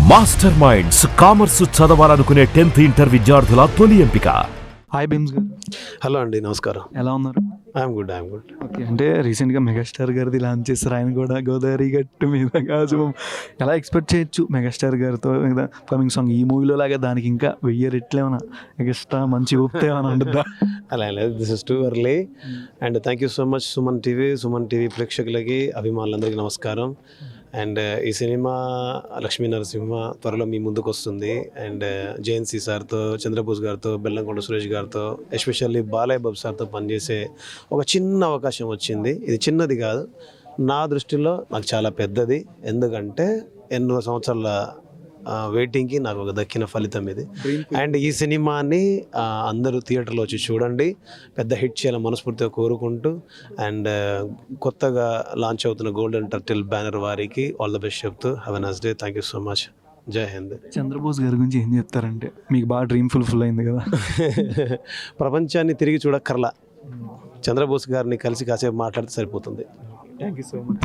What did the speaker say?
Master minds commerce చదవాలనుకునే 10th inter విద్యార్థుల తొలి ఎంపిక. హాయ్ బిమ్స్ గారు. హలో అండి, నమస్కారం. ఎలా ఉన్నారు? I'm good. ఓకే, అంటే రీసెంట్గా మెగాస్టార్ గారిది లాంచ్ చేస్తారు. ఆయన కూడా గోదావరి గట్టు మీద గాజు ఎలా ఎక్స్పెక్ట్ చేయొచ్చు మెగాస్టార్ గారితో కమింగ్ సాంగ్ ఈ మూవీలో లాగా దానికి ఇంకా 1000 రెట్లు ఏమైనా ఎక్స్ట్రా మంచి ఊపితే ఏమైనా ఉంటుందా? అలా లేదు, this is too early. And thank you so much Suman TV ప్రేక్షకులకి, అభిమానులందరికీ నమస్కారం. అండ్ ఈ సినిమా లక్ష్మీ నరసింహ త్వరలో మీ ముందుకు వస్తుంది. అండ్ జేఎన్సీ సార్తో, చంద్రబోస్ గారితో, బెల్లంకొండ సురేష్ గారితో, ఎస్పెషల్లీ బాలయ్య బాబు సార్తో పనిచేసే ఒక చిన్న అవకాశం వచ్చింది. ఇది చిన్నది కాదు, నా దృష్టిలో నాకు చాలా పెద్దది. ఎందుకంటే ఎన్నో సంవత్సరాల వెయిటింగ్కి నాకు ఒక దక్కిన ఫలితం ఇది. అండ్ ఈ సినిమాని అందరూ థియేటర్లో వచ్చి చూడండి, పెద్ద హిట్ చేయాలని మనస్ఫూర్తిగా కోరుకుంటూ, అండ్ కొత్తగా లాంచ్ అవుతున్న గోల్డెన్ టర్టిల్ బ్యానర్ వారికి ఆల్ ద బెస్ట్ చెప్తూ have a nice day. Thank you so much. జై హింద్. చంద్రబోస్ గారి గురించి ఏం చెప్తారంటే, మీకు బాగా డ్రీమ్ ఫుల్ఫిల్ అయింది కదా? ప్రపంచాన్ని తిరిగి చూడక్కర్లా, చంద్రబోస్ గారిని కలిసి కాసేపు మాట్లాడితే సరిపోతుంది. Thank you so much.